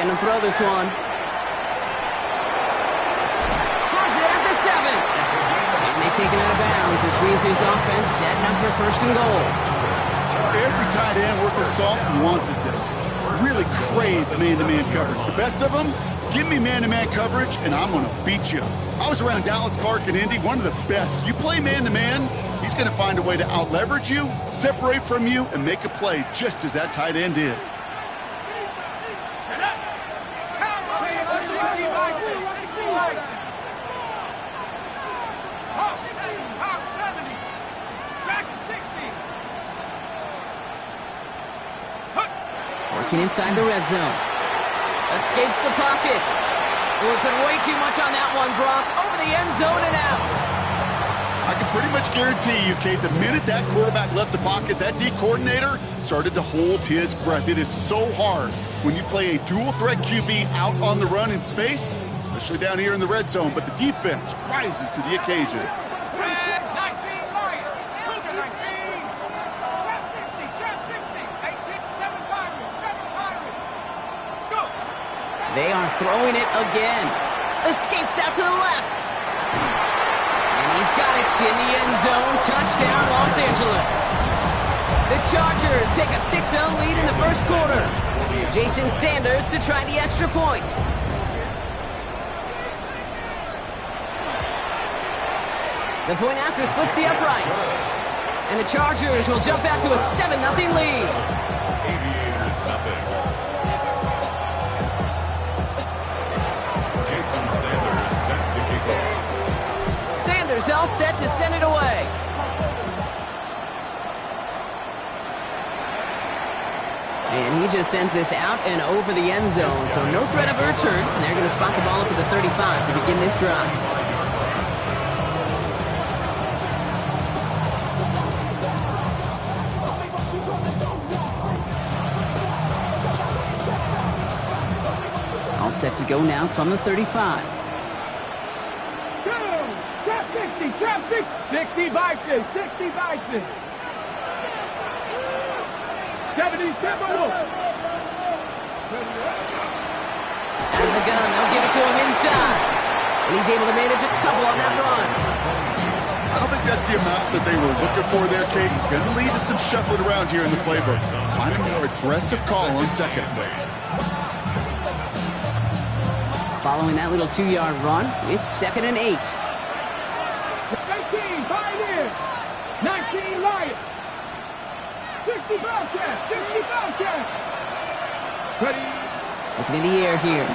Can him throw this one. Has it at the 7. And they take him out of bounds, which means his offense setting up for first and goal. Every tight end worth his salt wanted this. Really crave man-to-man coverage. The best of them, give me man-to-man coverage, and I'm going to beat you. I was around Dallas Clark and Indy, one of the best. You play man-to-man, he's going to find a way to out-leverage you, separate from you, and make a play just as that tight end did. Working inside the red zone. Escapes the pocket. Oh, put way too much on that one, Brock. Over the end zone and out. I can pretty much guarantee you, Kate, the minute that quarterback left the pocket, that D coordinator started to hold his breath. It is so hard when you play a dual-threat QB out on the run in space, especially down here in the red zone, but the defense rises to the occasion. They are throwing it again. Escapes out to the left. And he's got it in the end zone. Touchdown, Los Angeles. The Chargers take a 6-0 lead in the first quarter. Jason Sanders to try the extra point. The point after splits the uprights. And the Chargers will jump out to a 7-0 lead. Aviators nothing. Sanders all set to send it away. And he just sends this out and over the end zone, so no threat of a return. They're going to spot the ball up at the 35 to begin this drive. All set to go now from the 35. Trap 60 boxes, 60 boxes. 70 superbowl. Out of the gun, they'll give it to him inside. And he's able to manage a couple on that run. I don't think that's the amount that they were looking for there, Kate. Going to lead to some shuffling around here in the playbook. Find a more aggressive call on second. Following that little 2-yard run, it's 2nd and 8. 19 Lions. 60 Bobcats. 60 Bobcats. Ready. Looking in the air here.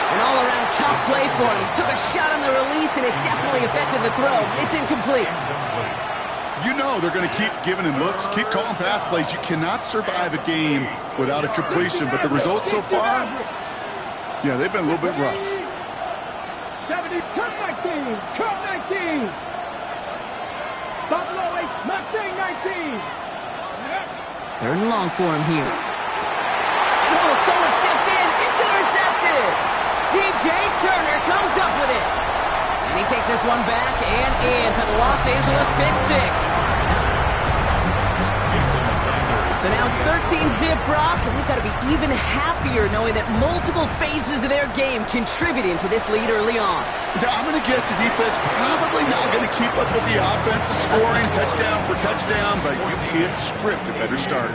An all-around tough play for him. Took a shot on the release, and it definitely affected the throw. It's incomplete. You know they're going to keep giving him looks, keep calling pass plays. You cannot survive a game without a completion, but the results so far, yeah, they've been a little bit rough. 70, cut 19, cut 19. Buffalo 8, Mustang 19. Third and long for him here. And oh, someone stepped in. It's intercepted. DJ Turner comes up with it. And he takes this one back and in for the Los Angeles pick 6. So now it's 13-zip, Brock, and they've got to be even happier knowing that multiple phases of their game contributing to this lead early on. I'm going to guess the defense probably not going to keep up with the offensive scoring touchdown for touchdown, but you can't script a better start.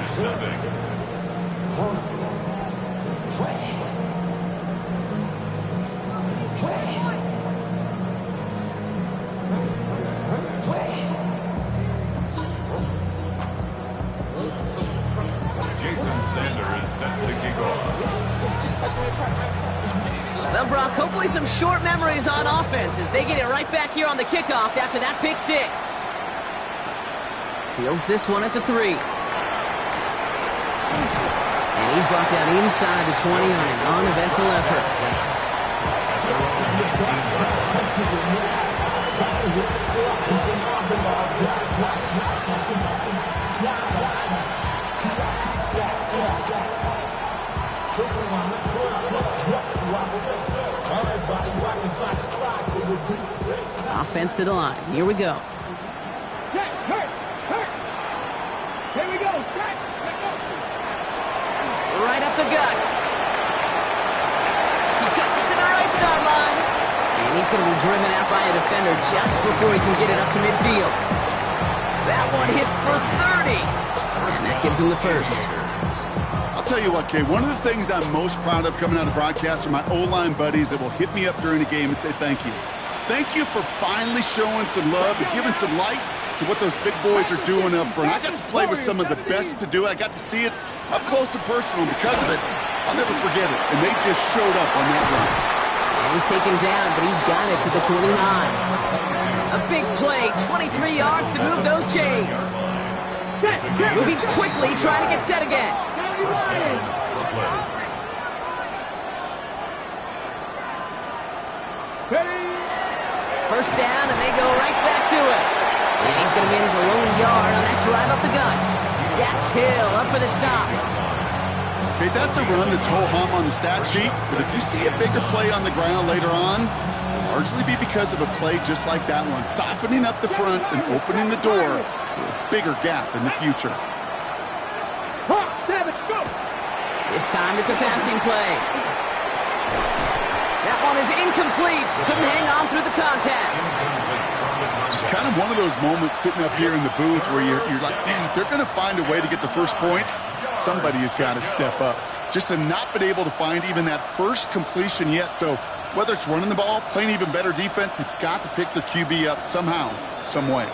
Well, Brock, hopefully some short memories on offense as they get it right back here on the kickoff after that pick 6. Fields this one at the 3. And he's brought down inside the 20 on an uneventful effort. Offense to the line. Here we go. Check, hurt. Here we go. Check. Right up the gut. He cuts it to the right sideline. And he's going to be driven out by a defender just before he can get it up to midfield. That one hits for 30. And that gives him the first. I'll tell you what, Kay, one of the things I'm most proud of coming out of broadcast are my O-line buddies that will hit me up during the game and say thank you. Thank you for finally showing some love and giving some light to what those big boys are doing up front. I got to play with some of the best to do it. I got to see it up close and personal. Because of it, I'll never forget it. And they just showed up on that run. And he's taken down, but he's got it to the 29. A big play, 23 yards to move those chains. Moving quickly, trying to get set again. First down, and they go right back to it. And he's going to manage a lone yard on that drive up the gut. Dax Hill up for the stop. Okay, that's a run that's ho-hum on the stat sheet, but if you see a bigger play on the ground later on, it'll largely be because of a play just like that one, softening up the front and opening the door to a bigger gap in the future. This time it's a passing play. That one is incomplete. Couldn't hang on through the contact. Just kind of one of those moments sitting up here in the booth where you're like, man, if they're going to find a way to get the first points, somebody has got to step up. Just have not been able to find even that first completion yet. So whether it's running the ball, playing even better defense, they've got to pick their QB up somehow, some way.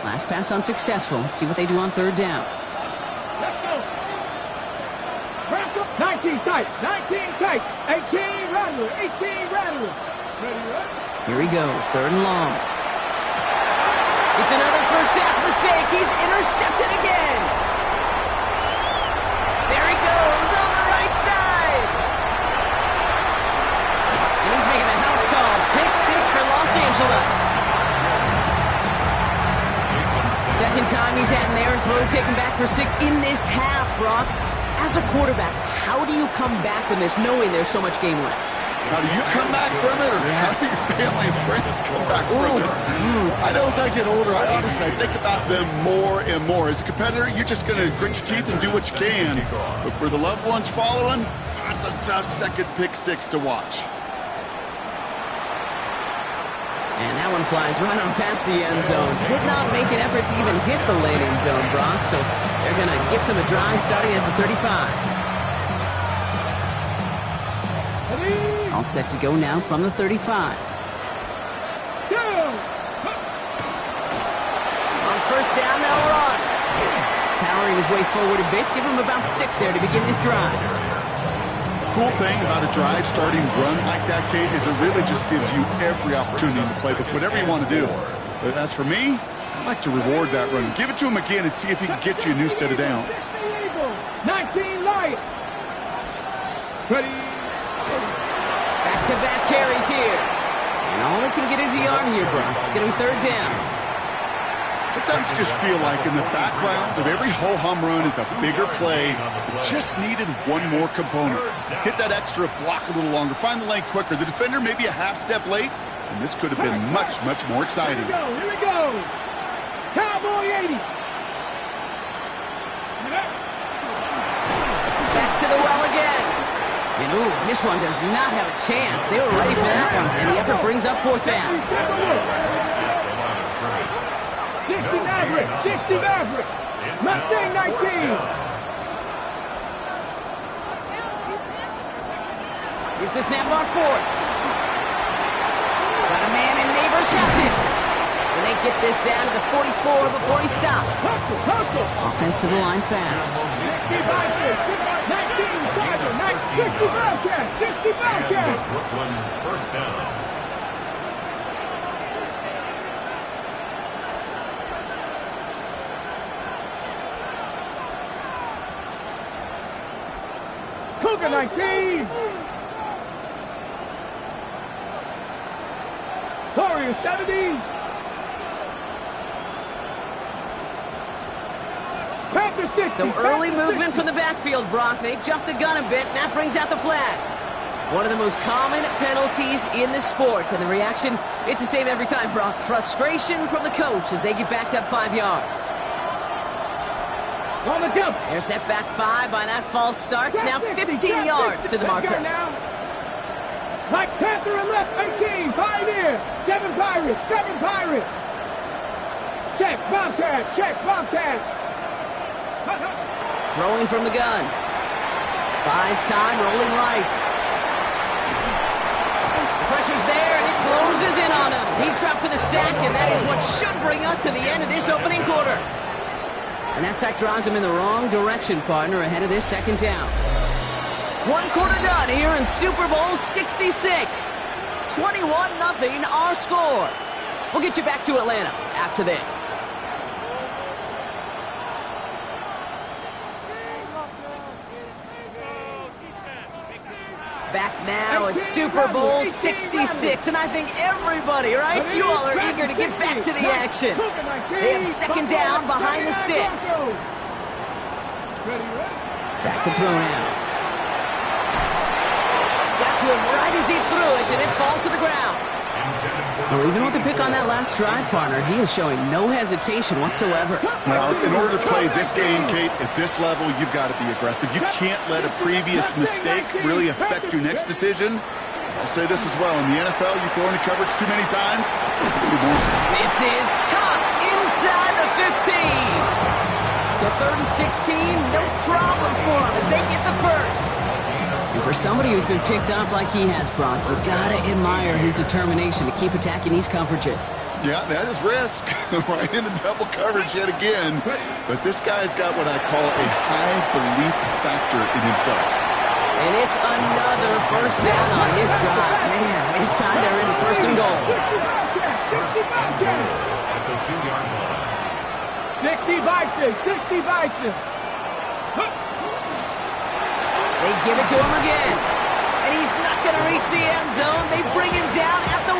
Last pass unsuccessful. Let's see what they do on third down. 19 tight, 18 rattler, 18 rattler. Here he goes, third and long. It's another first half mistake. He's intercepted again. There he goes on the right side. And he's making a house call. Pick 6 for Los Angeles. Second time he's had an errant throw taken back for 6 in this half, Brock. As a quarterback, how do you come back from this knowing there's so much game left? How do you come back from it, or how do your family and friends come back from it? I know as I get older, I think about them more and more. As a competitor, you're just going to grit your teeth and do what you can. But for the loved ones following, that's a tough second pick 6 to watch. And that one flies right on past the end zone. Did not make an effort to even hit the landing zone, Brock. So they're going to gift him a drive starting at the 35. All set to go now from the 35. On first down, they'll run. Powering his way forward a bit. Give him about 6 there to begin this drive. Cool thing about a drive starting run like that, Kate, is it really just gives you every opportunity to play with whatever you want to do. But as for me, I like to reward that run. Give it to him again and see if he can get you a new set of downs. 19 light. Ready. Back-to-back carries here. And all he can get is a yard here, Brock. It's going to be third down. Sometimes you just feel like in the background of every ho-hum run is a bigger play that just needed one more component. Hit that extra block a little longer, find the lane quicker. The defender maybe a half step late, and this could have been much, much more exciting. Here we go. Cowboy 80. Back to the well again. And ooh, this one does not have a chance. They were ready for that one, and the effort brings up fourth down. 60 Maddlg, 60 Maddlg. Maddlg 19. Here's the snap on fourth. Got a man, and Neighbors has it. And they get this down to the 44 before he stopped. Offensive line fast. 60 Bobcat, 60 Bobcat. Brooklyn, first down. Cougar 19. Warrior 70. Panther 60. So early movement from the backfield, Brock. They jumped the gun a bit, and that brings out the flag. One of the most common penalties in the sport, and the reaction, it's the same every time, Brock. Frustration from the coach as they get backed up 5 yards. On the jump. They're set back 5 by that false start. Now 15 yards to the marker. Black Panther and left 18. 5 in. 7 Pirates. 7 Pirates. Check Bobcat. Check Bobcat. Throwing from the gun. Buys time, rolling right. The pressure's there, and it closes in on him. He's dropped for the sack, and that is what should bring us to the end of this opening quarter. And that sack drives him in the wrong direction, partner, ahead of this second down. 1 quarter done here in Super Bowl 66. 21-0 our score. We'll get you back to Atlanta after this. Back now at Super Bowl 66, and I think everybody, right? You all are eager to get back to the action. They have second down behind the sticks. Back to throw now. Got to him right as he threw it, and it falls to the ground. Well, even with the pick on that last drive, partner, he is showing no hesitation whatsoever. Well, in order to play this game, Kate, at this level, you've got to be aggressive. You can't let a previous mistake really affect your next decision. I'll say this as well. In the NFL, you throw into coverage too many times. This is caught inside the 15. So 3rd and 16, no problem for them as they get the first. And for somebody who's been picked off like he has, Brock, you gotta admire his determination to keep attacking these coverages. Yeah, that is risk. Right into double coverage yet again. But this guy's got what I call a high belief factor in himself. And it's another first down on this drive. Man, this time they're in the 1st and goal. 1st and goal at the 2-yard line. 60 Vikings. 60 Vikings. They give it to him again. And he's not going to reach the end zone. They bring him down at the 1.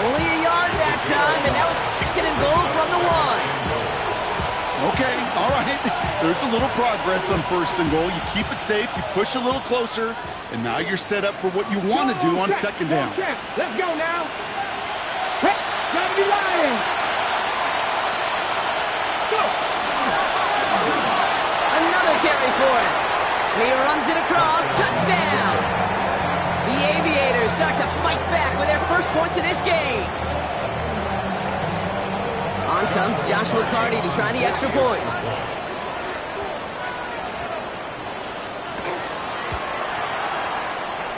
Only a yard that time, and now it's 2nd and goal from the 1. Okay, all right. There's a little progress on 1st and goal. You keep it safe, you push a little closer, and now you're set up for what you want to do on 2nd down. Let's go now. Hey, gotta be lying. Go. Another carry for him. And he runs it across. Touchdown. The Aviators start to fight back with their first points of this game. On comes Joshua Carty to try the extra point.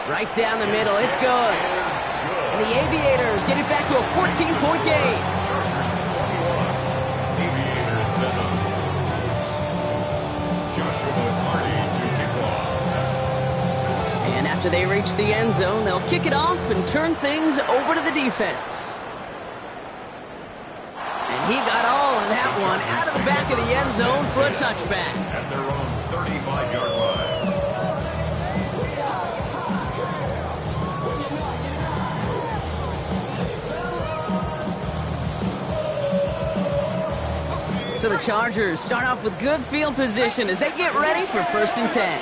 Right down the middle. It's good. And the Aviators get it back to a 14-point game. Aviators 7. Joshua Carty to kick off. And after they reach the end zone, they'll kick it off and turn things over to the defense. And he got all of that one out of the back of the end zone for a touchback. At their own 35-yard line. So the Chargers start off with good field position as they get ready for 1st and 10.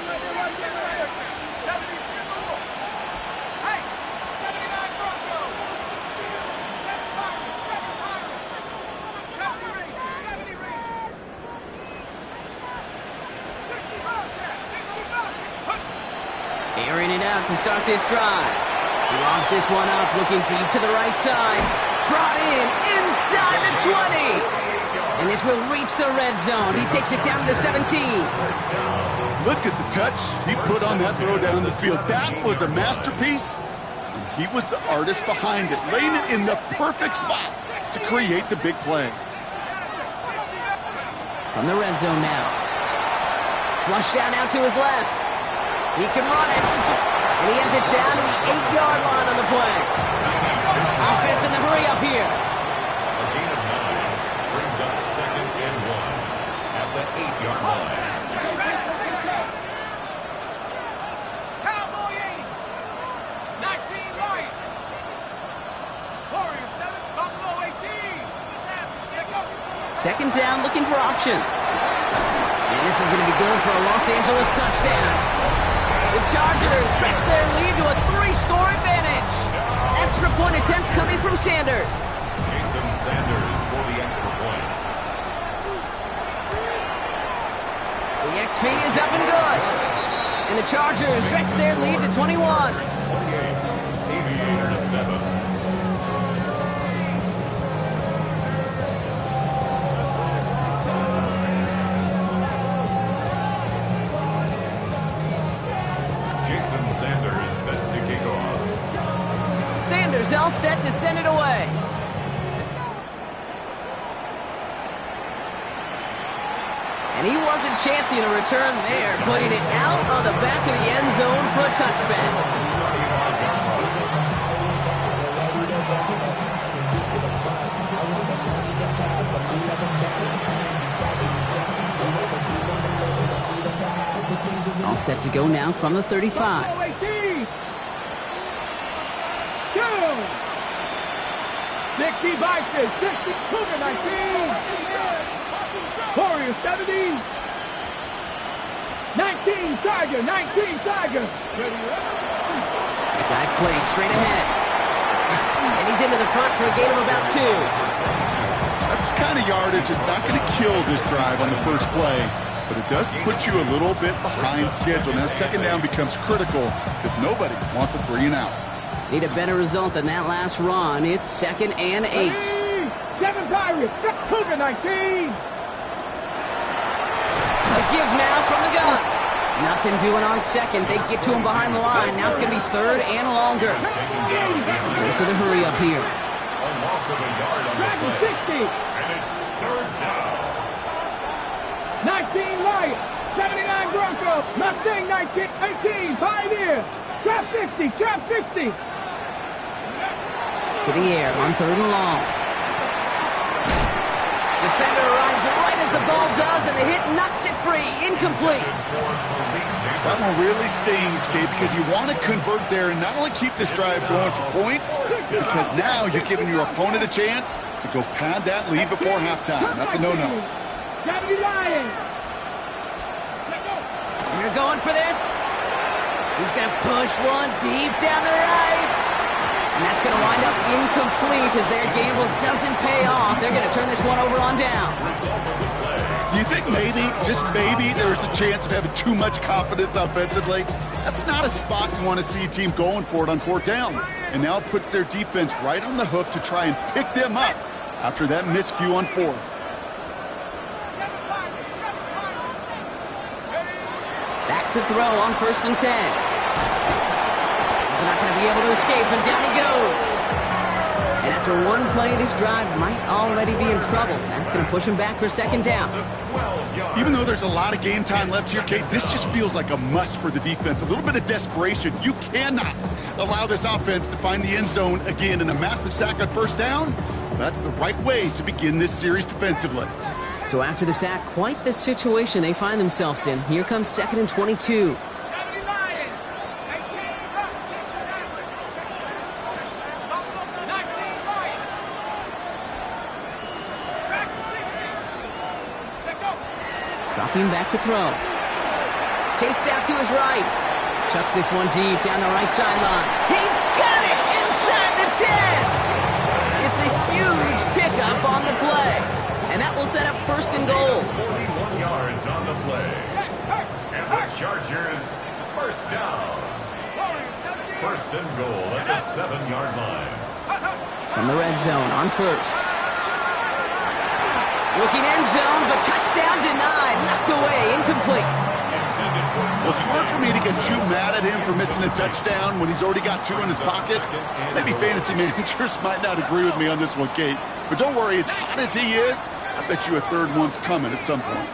Airing it out to start this drive. He lobs this one up, looking deep to the right side. Brought in inside the 20. And this will reach the red zone. He takes it down to 17. Look at the touch he put on that throw down the field. That was a masterpiece. And he was the artist behind it, laying it in the perfect spot to create the big play. From the red zone now. Flush down out to his left. He can run it. And he has it down to the 8-yard line on the play. Offense in the hurry up here. A gain of 9 brings up 2nd and 1 at the 8-yard line. Cowboy 8. 19 Lion. Warrior 7. Buffalo 18. 2nd down, looking for options. And this is going to be good for a Los Angeles touchdown. The Chargers stretch their lead to a 3-score advantage. Extra point attempt coming from Sanders. Jason Sanders for the extra point. fee is up and good. And the Chargers stretch their lead to 21. Aviators 7. Jason Sanders set to kick off. Sanders all set to send it away. And he wasn't chancing a return there, putting it out on the back of the end zone for a touchback. All set to go now from the 35. 60 Vikings, 60 Cougar 19. Warriors 70. 19 Tiger, 19 Tiger. Dive play straight ahead. And he's into the front for a gain of about 2. That's the kind of yardage it's not going to kill this drive on the first play, but it does put you a little bit behind schedule. Now second down becomes critical because nobody wants a 3 and out. Need a better result than that last run. It's 2nd and 8. 7 Pirates, Cougar 19. A give now from the gun. Nothing doing on second. They get to him behind the line. Now it's going to be 3rd and longer. Dose of the hurry up here. A loss of a yard on the play. 60. And it's 3rd down. 19 Lions, 79 Broncos, Mustang 19, 18 Pioneers. Trap 60, trap 60. To the air on 3rd and long. Defender arrives right as the ball does, and the hit knocks it free. Incomplete. That one really stings, Kate, because you want to convert there and not only keep this drive going for points, because now you're giving your opponent a chance to go pad that lead before halftime. That's a no-no. 70 Lions. You're going for this. He's going to push one deep down the right. And that's going to wind up incomplete as their gamble doesn't pay off. They're going to turn this one over on downs. Do you think maybe, just maybe, there's a chance of having too much confidence offensively? That's not a spot you want to see a team going for it on 4th down. And now it puts their defense right on the hook to try and pick them up after that miscue on 4th. Back to throw on 1st and 10. He's not going to be able to escape, and down he goes. And after one play, this drive might already be in trouble. That's going to push him back for 2nd down. Even though there's a lot of game time left here, Kate, this just feels like a must for the defense. A little bit of desperation. You cannot allow this offense to find the end zone again in a massive sack on 1st down. That's the right way to begin this series defensively. So after the sack, quite the situation they find themselves in. Here comes 2nd and 22. Dropping back to throw. Chased out to his right. Chucks this one deep down the right sideline. He's got it inside the 10. It's a huge pickup on the play. And that will set up 1st and goal. 41 yards on the play. And the Chargers, 1st down. 1st and goal at the 7-yard line. From the red zone on 1st. Looking end zone, but touchdown denied. Knocked away, incomplete. Well, it's hard for me to get too mad at him for missing a touchdown when he's already got 2 in his pocket. Maybe fantasy managers might not agree with me on this one, Kate. But don't worry, as hot as he is, I bet you a 3rd one's coming at some point.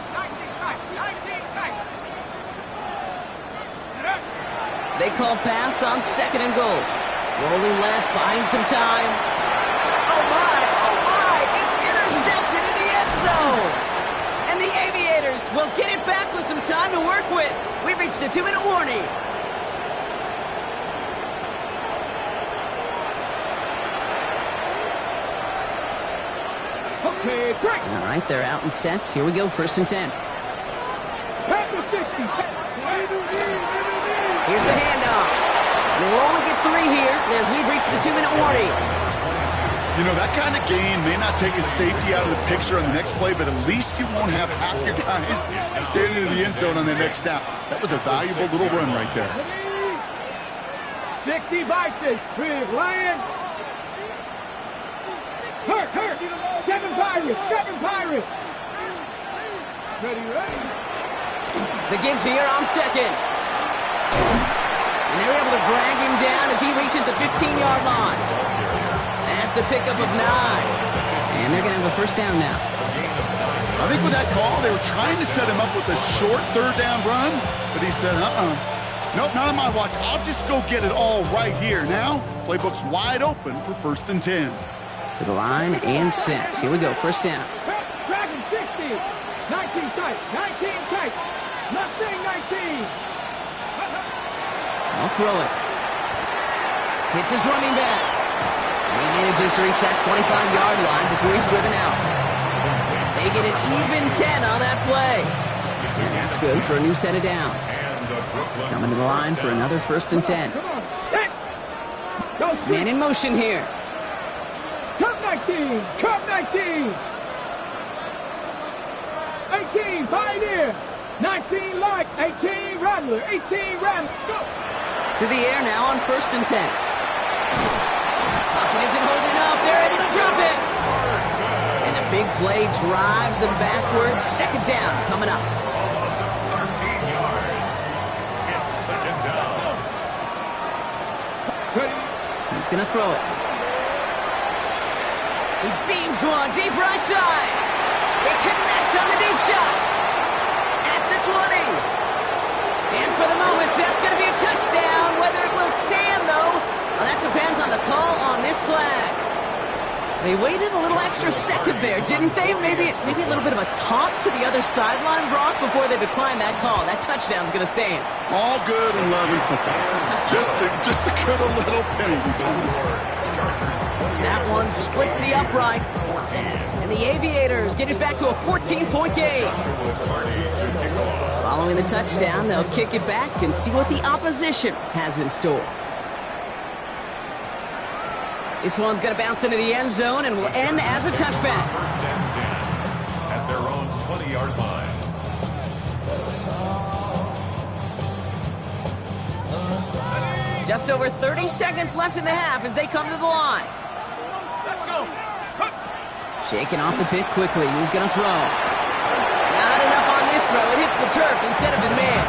They call pass on 2nd and goal. Rolling left, buying some time. Oh my, it's intercepted in the end zone. And the Aviators will get it back with some time to work with. We've reached the 2-minute warning. Okay, break. All right, they're out and set. Here we go, 1st and 10. Here's the handoff. And they will only get 3 here as we've reached the 2-minute warning. You know, that kind of gain may not take a safety out of the picture on the next play, but at least you won't have half your guys standing in the end zone on the next snap. That was a valuable little run right there. 60 vices, big lion. Hurt. 7 Pirates. Ready. The give here on second. And they're able to drag him down as he reaches the 15-yard line. That's a pickup of 9. And they're going to have a first down now. I think with that call, they were trying to set him up with a short third down run, but he said, nope, not on my watch. I'll just go get it all right here. Now, playbook's wide open for 1st and 10. To the line and set. Here we go, first down. Dragon 60. 19 tight. Mustang 19. I'll throw it. Hits his running back. And he manages to reach that 25-yard line before he's driven out. They get an even 10 on that play. And that's good for a new set of downs. Coming to the line for another 1st and 10. Man in motion here. Cup 19. 18, Pioneer. 19, Light. 18, Rattler. Go. To the air now on 1st and 10. Pocket isn't holding up. They're able to drop it. And the big play drives them backwards. 2nd down coming up. 13 yards. It's 2nd down. He's going to throw it. He beams one deep right side. They connect on the deep shot. At the 20. And for the moment, that's going to be a touchdown. Whether it will stand, though, well, that depends on the call on this flag. They waited a little extra second there, didn't they? Maybe a little bit of a taunt to the other sideline, Brock, before they declined that call. That touchdown's going to stand. All good and love in football. Just to cut a little penny. That one splits the uprights. And the Aviators get it back to a 14-point game. Following the touchdown, they'll kick it back and see what the opposition has in store. This one's going to bounce into the end zone and will end as a touchback. 1st and 10 at their own 20-yard line. Just over 30 seconds left in the half as they come to the line. Shaking off the pick quickly. He's going to throw. Not enough on this throw. It hits the turf instead of his man.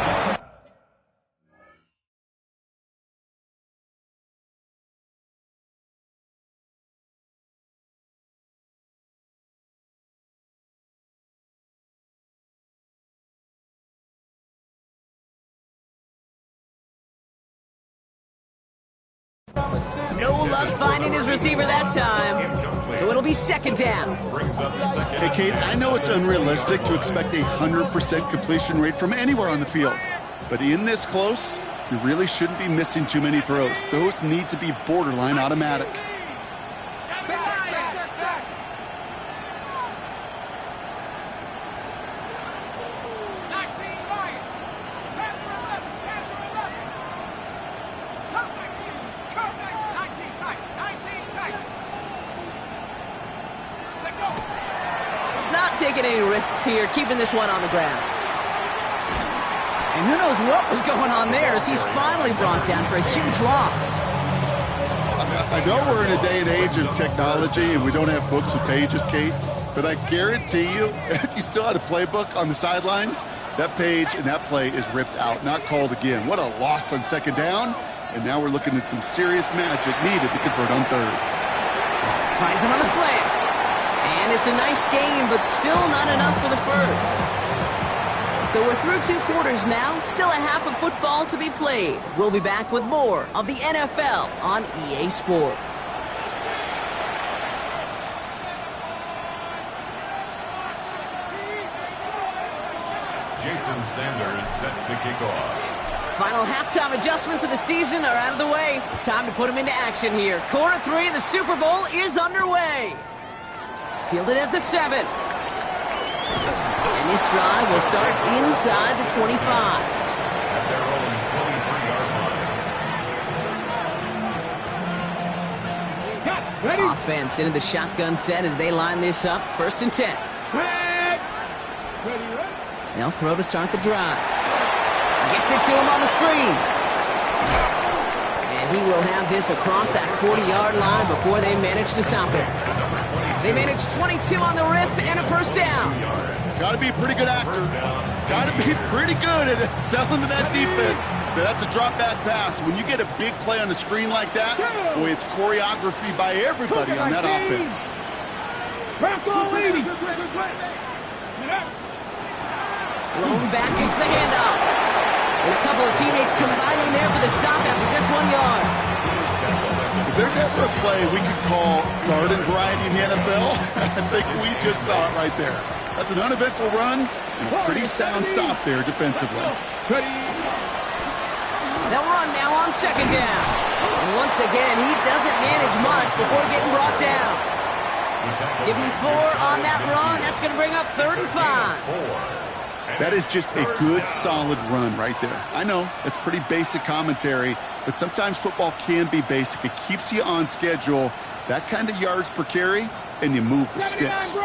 No luck finding his receiver that time. So it'll be 2nd down. Hey, Kate, I know it's unrealistic to expect a 100% completion rate from anywhere on the field. But in this close, you really shouldn't be missing too many throws. Those need to be borderline automatic. Taking any risks here, keeping this one on the ground. And who knows what was going on there as he's finally brought down for a huge loss. I know we're in a day and age of technology and we don't have books with pages, Kate, but I guarantee you, if you still had a playbook on the sidelines, that page and that play is ripped out, not called again. What a loss on 2nd down, and now we're looking at some serious magic needed to convert on 3rd. Finds him on the slant. And it's a nice game, but still not enough for the first. So we're through 2 quarters now, still a half of football to be played. We'll be back with more of the NFL on EA Sports. Jason Sanders set to kick off. Final halftime adjustments of the season are out of the way. It's time to put them into action here. Quarter 3 of the Super Bowl is underway. Fielded at the 7. And this drive will start inside the 25. At their own 23-yard line. Got Ready? Offense into the shotgun set as they line this up. 1st and 10. Set. Ready, ready. They'll throw to start the drive. Gets it to him on the screen. And he will have this across that 40-yard line before they manage to stop it. They managed 22 on the rip and a 1st down. Got to be a pretty good actor. Got to be pretty good at selling to that defense. That's a drop-back pass. When you get a big play on the screen like that, boy, it's choreography by everybody on that offense. Blown back into the handoff. And a couple of teammates combining there for the stop after just 1 yard. If there's ever a play we could call garden variety in the NFL, I think we just saw it right there. That's an uneventful run and a pretty sound stop there defensively. They'll run now on 2nd down. And once again, he doesn't manage much before getting brought down. Give him 4 on that run. That's going to bring up 3rd and 5. That is just a good, solid run right there. I know, it's pretty basic commentary, but sometimes football can be basic. It keeps you on schedule. That kind of yards per carry, and you move the sticks.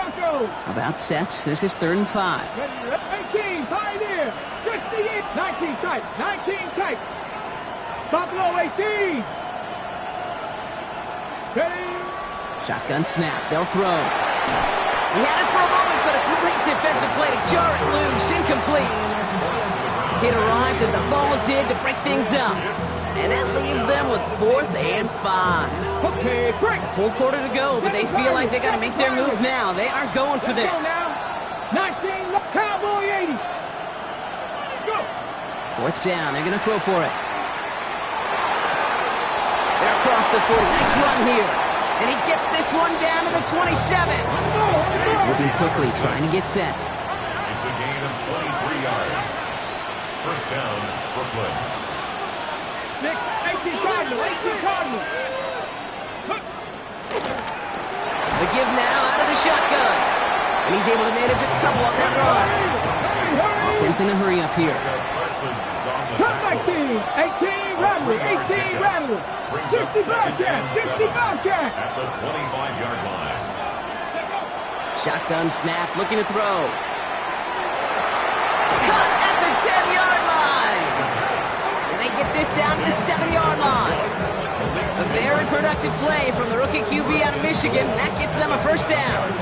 About set. This is 3rd and 5. 18, pioneer. 68, 19 tight, 19 tight. Buffalo 18. Ready. Shotgun snap. They'll throw. He had it for a moment, but a great defensive play to jar it loose. Incomplete. It arrived as the ball did to break things up. And that leaves them with 4th and 5. Okay, break. Full quarter to go, but they feel like they got to make their move now. They are going for this. 19, Cowboy 80. Let's go. 4th down. They're going to throw for it. They're across the 40. Nice run here. And he gets this one down to the 27. Moving quickly, trying to get set. It's a gain of 23 yards. 1st down, Brooklyn. 18 Cardinal, 18 Cardinal. The give now out of the shotgun. And he's able to manage a couple on that run. Offense in a hurry up here. 19, 18 Rattler, 18 Rattler. 60 Bobcat, 60 Bobcat. At the 25-yard line. Shotgun snap, looking to throw. Cut at the 10-yard line. And they get this down to the 7-yard line. A very productive play from the rookie QB out of Michigan. That gets them a 1st down.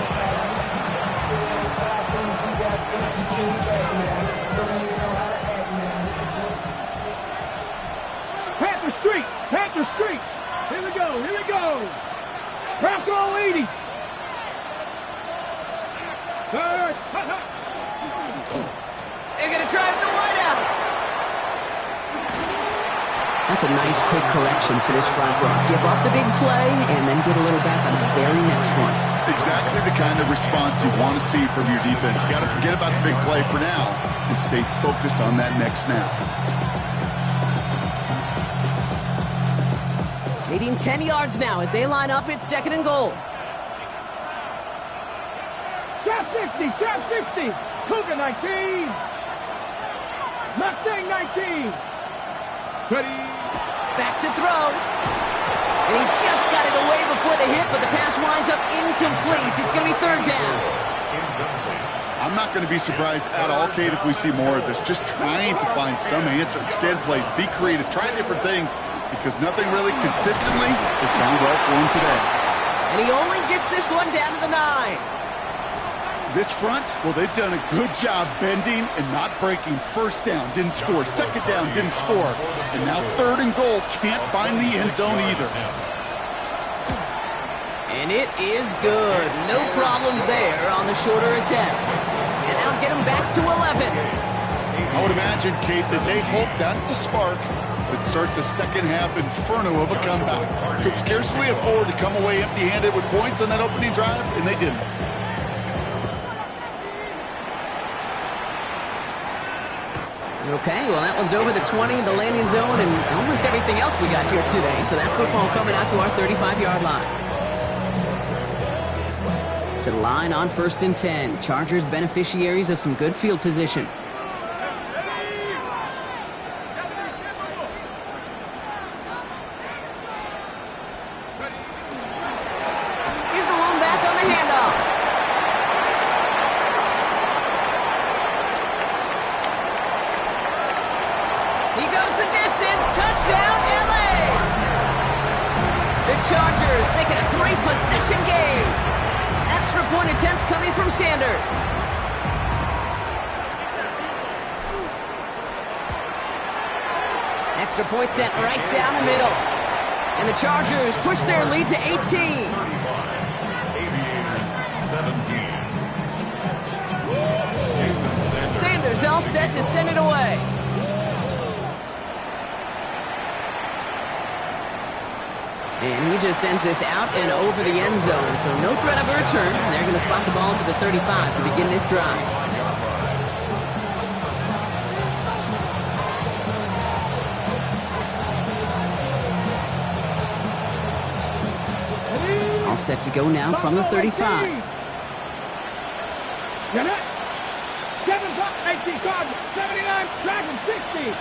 Panther Street. Here we go. Here we go. Bronco 80. Third. They're going to try with the wideout. That's a nice quick correction for this front row. Give up the big play and then get a little back on the very next one. Exactly the kind of response you want to see from your defense. You got to forget about the big play for now and stay focused on that next snap. Leading 10 yards now as they line up at 2nd and goal. Shot 60, shot 60. Cougar 19. Mustang 19. Ready. Back to throw. And he just got it away before the hit, but the pass winds up incomplete. It's going to be 3rd down. I'm not going to be surprised at all, Kate, if we see more of this. Just trying to find some answer, extend plays, be creative, try different things, because nothing really consistently has gone well for him today. And he only gets this one down to the 9. This front, well, they've done a good job bending and not breaking. 1st down, didn't score. 2nd down, didn't score. And now 3rd and goal, can't find the end zone either. And it is good. No problems there on the shorter attempt. And that'll get him back to 11. I would imagine, Kate, that they hope that's the spark that starts a second-half inferno of a comeback. Could scarcely afford to come away empty-handed with points on that opening drive, and they didn't. Okay, well, that one's over the 20, the landing zone, and almost everything else we got here today. So that football coming out to our 35-yard line. To the line on 1st and 10. Chargers beneficiaries of some good field position. Chargers make it a 3-possession game. Extra point attempt coming from Sanders. Extra point sent right down the middle. And the Chargers push their lead to 18. 35. Aviators 17. Sanders all set to send it away. And he just sends this out and over the end zone. So no threat of a return. They're going to spot the ball to the 35 to begin this drive. All set to go now from the 35. 7, 18, 79, Dragon 60.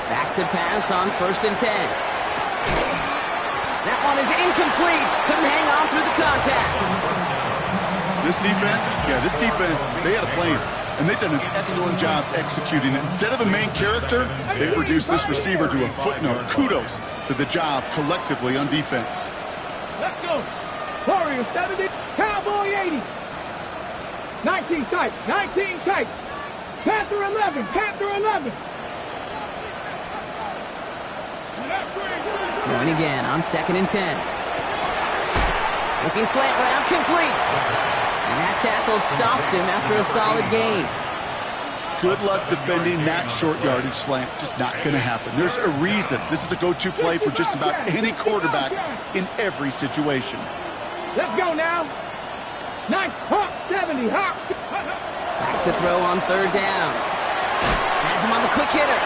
Back to pass on 1st and 10. That one is incomplete. Couldn't hang on through the contact. This defense, they had a plan. And they've done an excellent job executing it. Instead of a main character, they've reduced this receiver to a footnote. Kudos to the job collectively on defense. Let's go. Warriors 70, Cowboy 80. 19 tight, 19 tight. Panther 11, Panther 11. Going again on 2nd and 10. Looking slant route complete. And that tackle stops him after a solid gain. Good luck defending that short yardage slant. Just not going to happen. There's a reason. This is a go-to play for just about any quarterback in every situation. Let's go now. 9, hop, 70, hop. Back to throw on 3rd down. Has him on the quick hitter.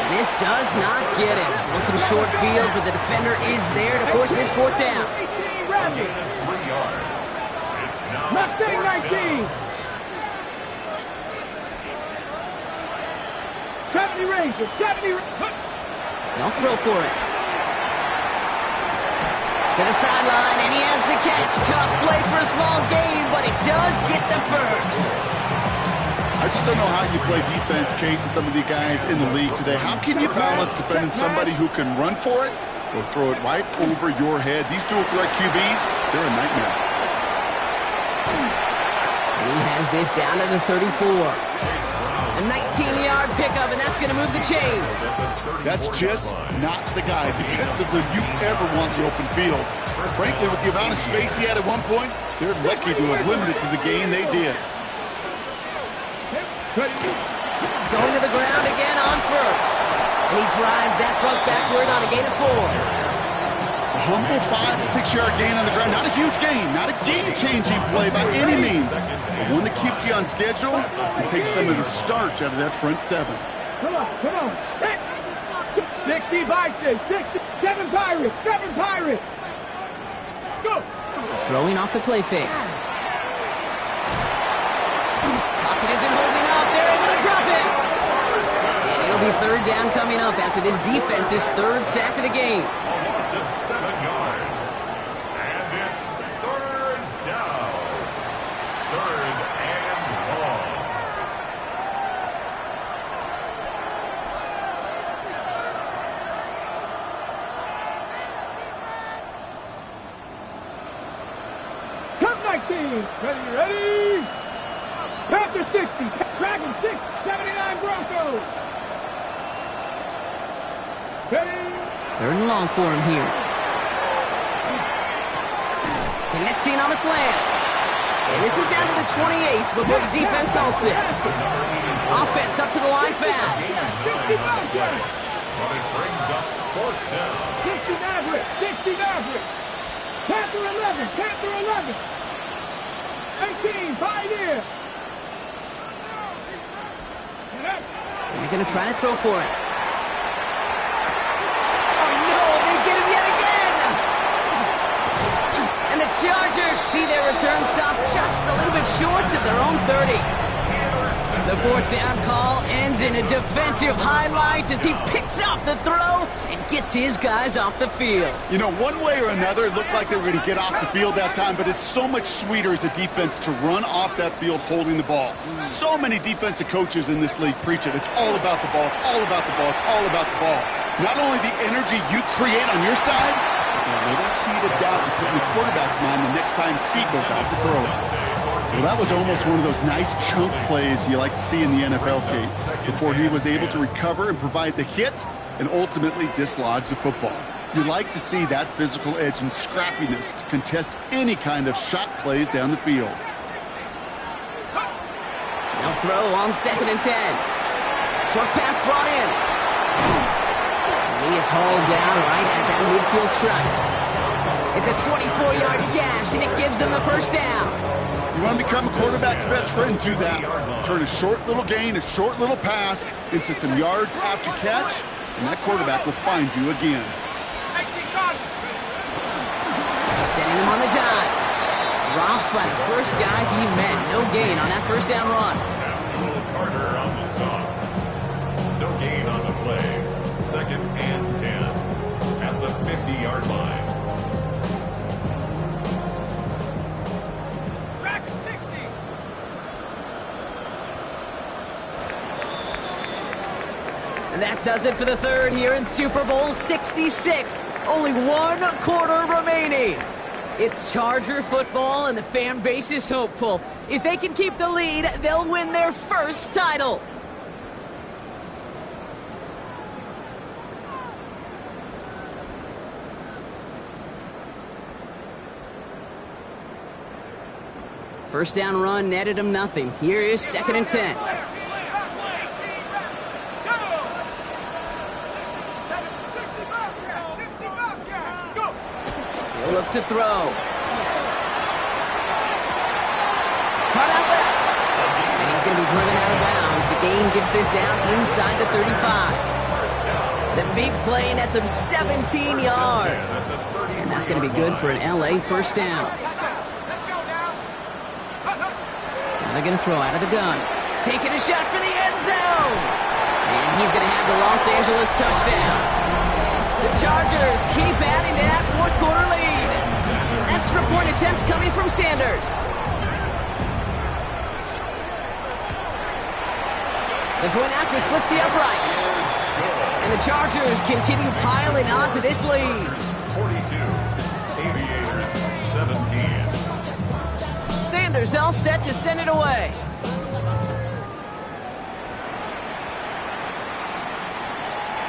And this does not get it. Looking short field, but the defender is there to force this 4th down. 18, Randy. 3 yards. It's now Mustang 19. 70 Rangers, 70. They'll throw for it. To the sideline, and he has the catch. Tough play for a small gain, but it does get the first. I just don't know how you play defense, Kate, and some of the guys in the league today. How can you balance defending somebody who can run for it or throw it right over your head? These dual threat QBs, they're a nightmare. He has this down to the 34. A 19-yard pickup, and that's going to move the chains. That's just not the guy defensively you ever want the open field. Frankly, with the amount of space he had at one point, they're lucky to have limited to the gain they did. Going to the ground again on 1st. And he drives that puck backward on a gain of 4. A humble 5 to 6 yard gain on the ground. Not a huge gain, not a game-changing play by any means, but one that keeps you on schedule and takes some of the starch out of that front 7. Come on, come on. 60 Vikings, 7 Pirates, 7 Pirates. Let's go. Throwing off the play fake. Pocket isn't holding up. They're able to drop it. And it'll be 3rd down coming up after this defense's 3rd sack of the game. Loss of 7 yards. And it's 3rd down. 3rd and long. Come 19. Ready. Panther 60, Dragon 6, 79 Broncos. Steady. 3rd and long for him here. Connecting on the slant. And this is down to the 28 before the defense halts it. Offense up to the line fast. 60 Maverick. But it brings up 4th down. 60 Maverick, 60 Maverick. Panther 11, Panther 11. 18, Pioneer. They're going to try to throw for it. Oh, no, they get him yet again. And the Chargers see their return stop just a little bit short of their own 30. The 4th down call ends in a defensive highlight as he picks up the throw and gets his guys off the field. You know, one way or another, it looked like they were going to get off the field that time, but it's so much sweeter as a defense to run off that field holding the ball. So many defensive coaches in this league preach it. It's all about the ball. It's all about the ball. It's all about the ball. Not only the energy you create on your side, but a little seed of doubt you put in the quarterback's mind the next time he goes out to throw it. Well, that was almost one of those nice chunk plays you like to see in the NFL case before he was able to recover and provide the hit and ultimately dislodge the football. You like to see that physical edge and scrappiness to contest any kind of shot plays down the field. They'll throw on 2nd and 10. Short pass brought in. He is hauled down right at that midfield stripe. It's a 24-yard gash, and it gives them the first down. You want to become a quarterback's best friend, do that. Turn a short little gain, a short little pass into some yards after catch, and that quarterback will find you again. Sending him on the dive. Dropped by the first guy he met. No gain on that first down run. Carter on the stop. No gain on the play. 2nd and 10 at the 50-yard line. Track at 60. And that does it for the third here in Super Bowl 66. Only 1 quarter remaining. It's Charger football, and the fan base is hopeful. If they can keep the lead, they'll win their first title. First down run netted him nothing. Here is 2nd and 10. He'll look to throw. Cut out left. And he's going to be driven out of bounds. The gain gets this down inside the 35. The big play nets him 17 yards. And that's going to be good for an LA first down. Now they're going to throw out of the gun. Taking a shot for the end zone. And he's going to have the Los Angeles touchdown. The Chargers keep adding to that fourth quarter lead. Extra point attempt coming from Sanders. The point after splits the upright. And the Chargers continue piling on to this lead. 42. Aviators 17. Sanders all set to send it away.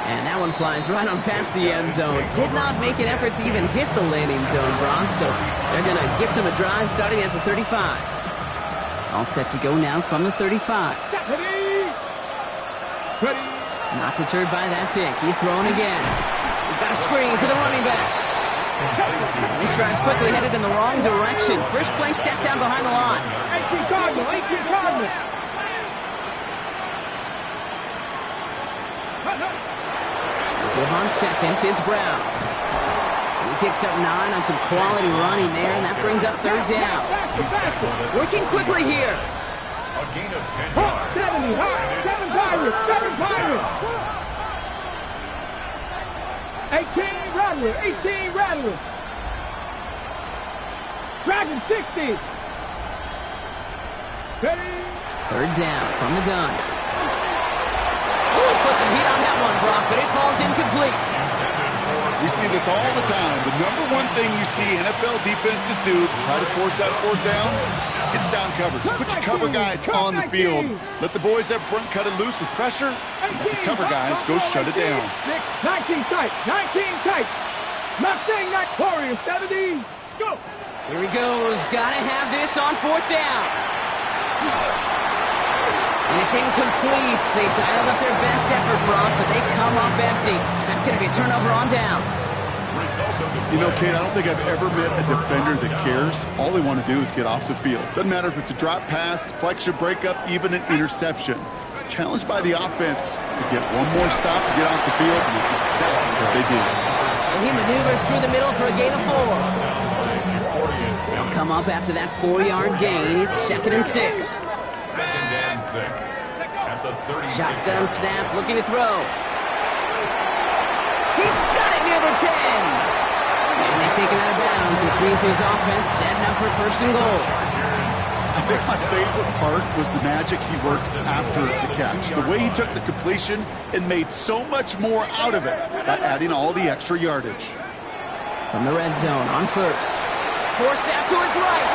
And that one flies right on past the end zone. Did not make an effort to even hit the landing zone, Brock. So they're going to gift him a drive starting at the 35. All set to go now from the 35. Ready. Not deterred by that pick. He's throwing again. We've got a screen to the running back. This drive's quickly headed in the wrong direction. First play set down behind the line. 18 Cardinal, 18 Cardinal. Give on 2nd, it's Brown. He picks up 9 on some quality running there, and that brings up 3rd down. Working quickly here. A gain of 10 yards. 70, 7 Pirates, 7 Pirates. 18 Rattler, 18 Rattler. Dragon 60. Ready. 3rd down from the gun. Put some heat on that one, Brock, but it falls incomplete. We see this all the time. The number one thing you see NFL defenses do to try to force that 4th down, it's down coverage. Put your cover guys on the field. Let the boys up front cut it loose with pressure. And let the cover guys go shut it down. 19 tight, 19 tight. Mustang Night Warrior 70. Go. Here he goes. Gotta have this on 4th down. And it's incomplete. They dialed up their best effort, Brock, but they come up empty. That's going to be a turnover on downs. You know, Kate, I don't think I've ever met a defender that cares. All they want to do is get off the field. Doesn't matter if it's a drop pass, deflection, breakup, even an interception. Challenged by the offense to get one more stop to get off the field, and it's exactly what they do. And he maneuvers through the middle for a gain of 4. They'll come up after that 4-yard gain. It's 2nd and 6. 2nd and 6 at the 36. Shotgun snap, looking to throw. He's got it near the 10. And they take him out of bounds, which means his offense setting up for 1st and goal. I think my favorite part was the magic he worked after the catch. The way he took the completion and made so much more out of it by adding all the extra yardage. From the red zone on first. Forced out to his right.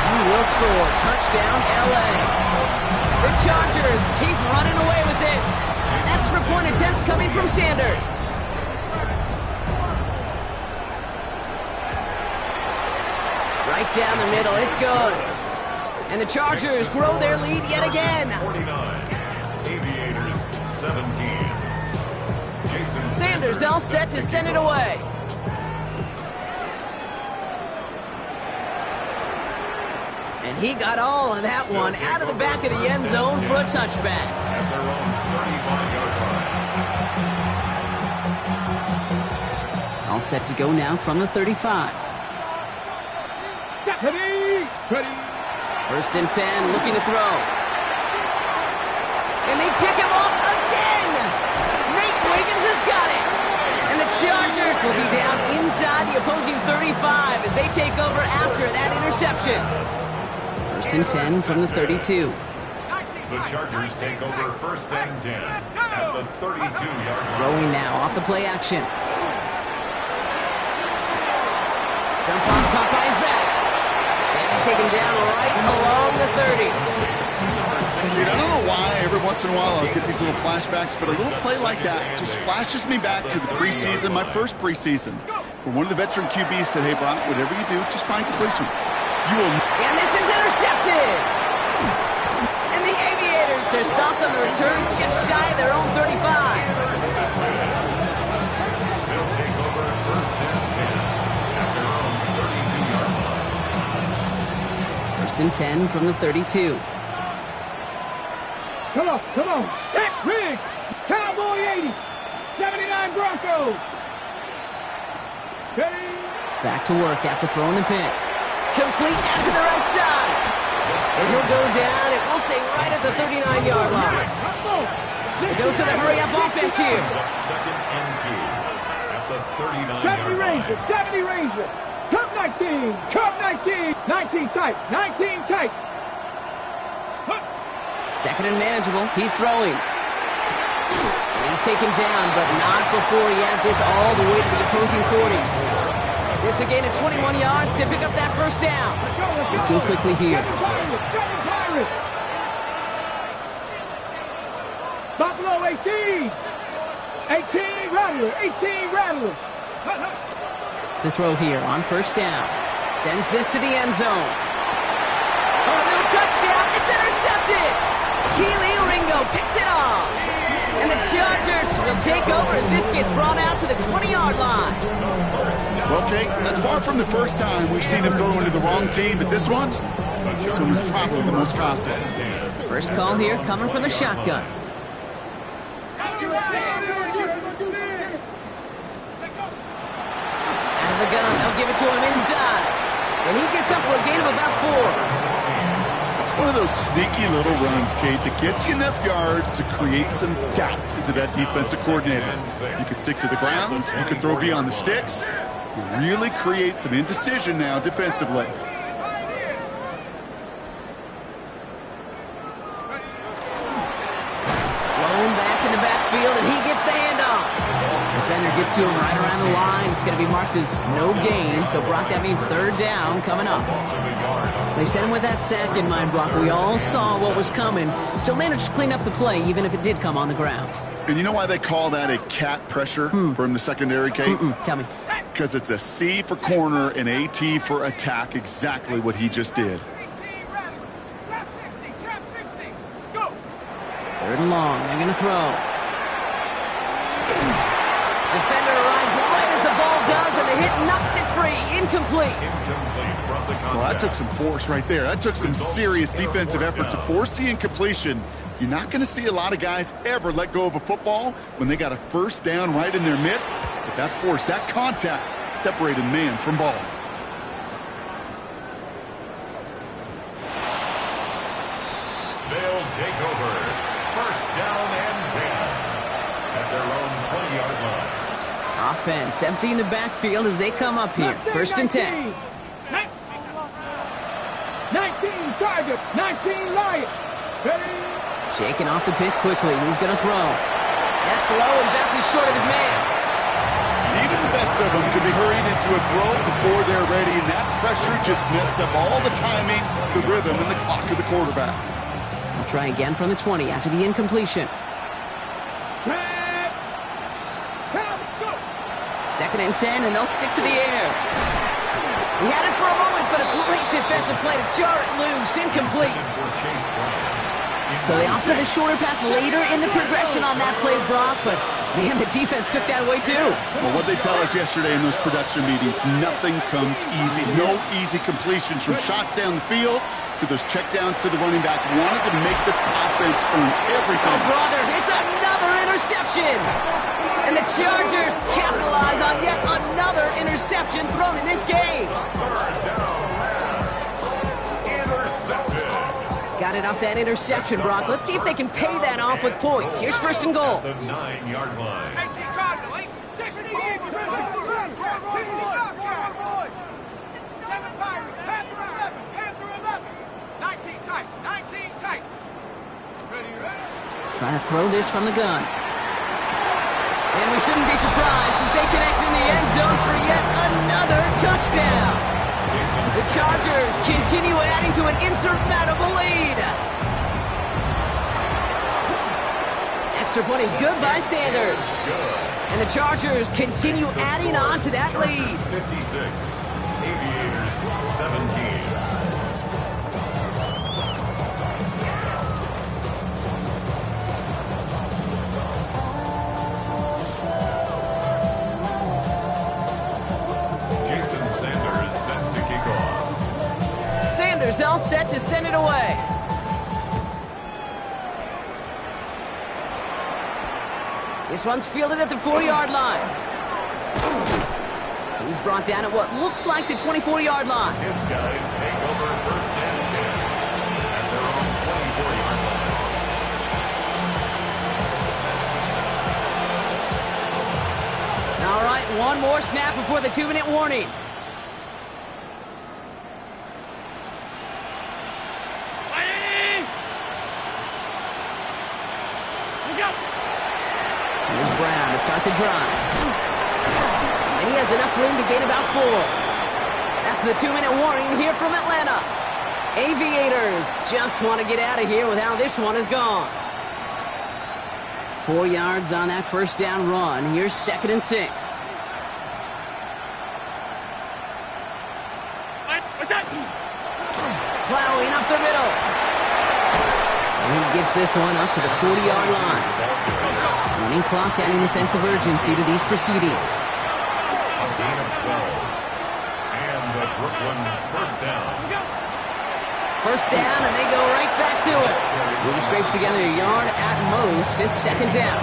He will score. Touchdown, LA. The Chargers keep running away with this. Extra point attempt coming from Sanders. Right down the middle. It's good. And the Chargers grow their lead yet again. 49. Aviators 17. Jason Sanders all set to send it away. And he got all of that one out of the back of the end zone for a touchback. At their own 35-yard line. All set to go now from the 35. Ready. First and 10, looking to throw. And they pick him off again. Nate Wiggins has got it. And the Chargers will be down inside the opposing 35 as they take over after that interception. First and 10 from the 32. The Chargers take over first and 10 at the 32-yard line. Throwing now off the play action. Jump on caught by his back. And taken down right along the 30. Dude, I don't know why every once in a while I'll get these little flashbacks, but a little play like that just flashes me back to the preseason, my first preseason, where one of the veteran QBs said, hey, Brock, whatever you do, just find completions. You will... And this is intercepted. And the Aviators are stopped on the return just shy of their own 35. They'll take over first and 10 at their own 32-yard line. First and 10 from the 32. Come on. Set, Riggs. Cowboy 80. 79 Broncos. Ready. Back to work after throwing the pick. Complete out to the right side. And he'll go down, it will say right at the 39-yard line. The dose of the hurry-up offense here. Up second and 2 at the 70 39-yard Rangers. line. 70 Rangers. Curve 19. Curve 19. 19 tight. 19 tight. Second and manageable. He's throwing. And he's taken down, but not before he has this all the way to the opposing 40. It's a gain of 21 yards to pick up that first down. Looking quickly here. Buffalo 18. 18 Rattler. 18 Rattler. To throw here on first down. Sends this to the end zone. Oh, no touchdown. It's intercepted. Keely Ringo picks it off. And the Chargers will take over as this gets brought out to the 20-yard line. Well, Kate, that's far from the first time we've seen him throw into the wrong team, but this one was probably the most costly. First call here coming from the shotgun. Out of the gun, they'll give it to him inside. And he gets up for a gain of about 4. It's one of those sneaky little runs, Kate, that gets you enough yards to create some doubt into that defensive coordinator. You can stick to the ground, you can throw beyond the sticks. You really create some indecision now defensively. Blown back in the backfield, and he gets the handoff. Defender gets to him right around the line. It's going to be marked as no gain, so Brock, that means third down coming up. They sent him with that sack in mind, Brock. We all saw what was coming, so managed to clean up the play, even if it did come on the ground. And you know why they call that a cat pressure from the secondary, Kate? Tell me. Because it's a C for corner and a T for attack, exactly what he just did. Third and long, they're going to throw. Defender arrives right as the ball does, and the hit knocks it free. Incomplete. Well, that took some force right there. That took some serious defensive effort to force the incompletion. You're not going to see a lot of guys ever let go of a football when they got a first down right in their midst. But that force, that contact, separated man from ball. They'll take over first down and 10 at their own 20-yard line. Offense emptying the backfield as they come up here. First and 10. 19. 18 Tigers, 19 Lions. Ready? Shaking off the pick quickly. He's going to throw. That's low and bounces short of his man. Even the best of them could be hurried into a throw before they're ready, and that pressure just messed up all the timing, the rhythm, and the clock of the quarterback. I'll try again from the 20 after the incompletion. Red. Count, go. 2nd and 10, and they'll stick to the air. He had it for a moment, but a great defensive play to jar it loose. Incomplete. So they opt for the shorter pass later in the progression on that play, Brock, but man, the defense took that away too. Well, what they tell us yesterday in those production meetings, nothing comes easy. No easy completions from shots down the field to those checkdowns to the running back. Wanted to make this offense earn everything. Oh, brother, it's another interception. And the Chargers capitalize on yet another interception thrown in this game. Got it off that interception, Brock. Let's see if they can pay that off with points. Here's 1st and goal. The 9-yard line. 60, 60, 7 Pirates, Panther 11, Panther 11. 19 tight, 19 tight. Ready, ready. Trying to throw this from the gun. And we shouldn't be surprised as they connect in the end zone for yet another touchdown. The Chargers continue adding to an insurmountable lead. Extra point is good by Sanders. And the Chargers continue adding on to that lead. 56, Aviators 17. Sanders all set to send it away. This one's fielded at the 4-yard line. He's brought down at what looks like the 24-yard line. His guys take over 1st and 10 at their own 24-yard line. All right, one more snap before the 2-minute warning. Here's Brown to start the drive. And he has enough room to gain about 4. That's the 2-minute warning here from Atlanta. Aviators just want to get out of here with how this one is gone. 4 yards on that 1st down run. Here's 2nd and 6. Plowing up the middle. And he gets this one up to the 40-yard line. Running clock adding a sense of urgency to these proceedings. A gain of 12. And the Brooklyn 1st down. 1st down, and they go right back to it. He scrapes together a yard at most. It's 2nd down.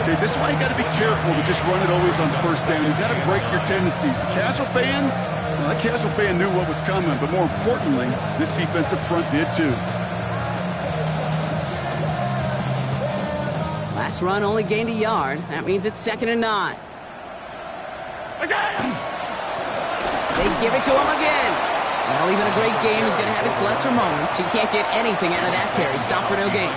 Okay, this is why you got to be careful to just run it always on 1st down. You got to break your tendencies. The casual fan, well, that casual fan knew what was coming, but more importantly, this defensive front did too. Last run only gained a yard. That means it's 2nd and 9. They give it to him again. Well, even a great game is going to have its lesser moments. You can't get anything out of that carry. Stop for no gain.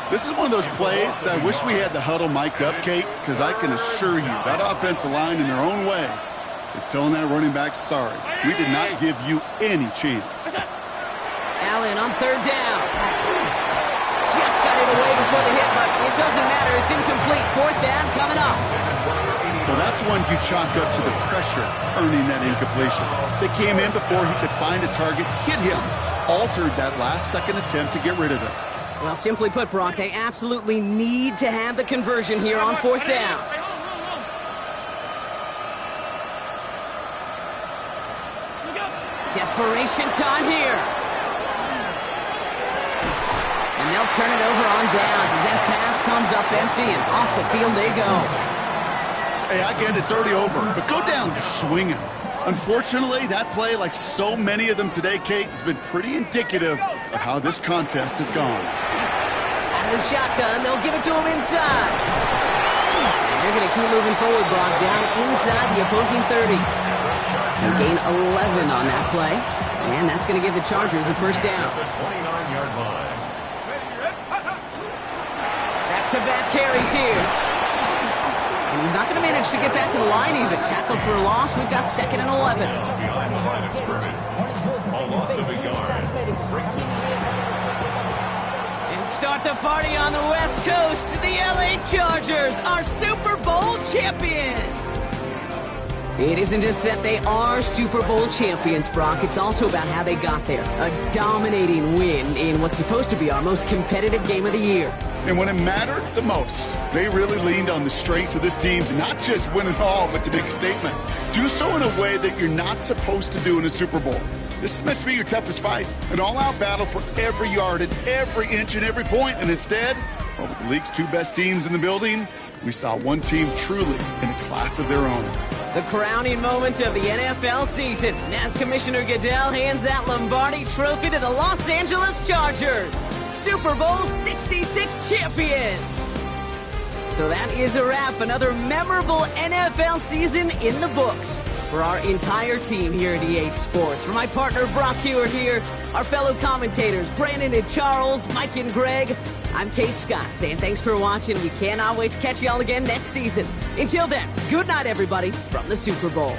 This is one of those plays that I wish we had the huddle mic'd up, Kate, because I can assure you that offensive line in their own way is telling that running back, sorry, we did not give you any chance. Allen on 3rd down. Just got it away before the hit, but it doesn't matter. It's incomplete. 4th down coming up. Well, that's one you chalk up to the pressure earning that incompletion. They came in before he could find a target, hit him, altered that last-second attempt to get rid of it. Well, simply put, Brock, they absolutely need to have the conversion here on 4th down. Desperation time here. And they'll turn it over on downs as that pass comes up empty, and off the field they go. Hey, I get it, it's already over, but go down swinging. Unfortunately, that play, like so many of them today, Kate, has been pretty indicative of how this contest has gone. Out of the shotgun, they'll give it to him inside. And they're going to keep moving forward, Brock, down inside the opposing 30. They gain 11 on that play. And that's going to give the Chargers a first down. At the 29-yard line. Back-to-back carries here. And he's not going to manage to get back to the line even. Tackled for a loss. We've got 2nd and 11. Behind the line of scrimmage. A loss of a yard. And start the party on the West Coast. The LA Chargers are Super Bowl champions. It isn't just that they are Super Bowl champions, Brock. It's also about how they got there. A dominating win in what's supposed to be our most competitive game of the year. And when it mattered the most, they really leaned on the strengths of this team to not just win it all, but to make a statement. Do so in a way that you're not supposed to do in a Super Bowl. This is meant to be your toughest fight, an all-out battle for every yard and every inch and every point. And instead, well, with the league's 2 best teams in the building, we saw one team truly in a class of their own. The crowning moment of the NFL season, as Commissioner Goodell hands that Lombardi Trophy to the Los Angeles Chargers, Super Bowl 66 champions. So that is a wrap. Another memorable NFL season in the books for our entire team here at EA Sports. For my partner Brock Hewitt here, our fellow commentators Brandon and Charles, Mike and Greg, I'm Kate Scott saying thanks for watching. We cannot wait to catch y'all again next season. Until then, good night, everybody, from the Super Bowl.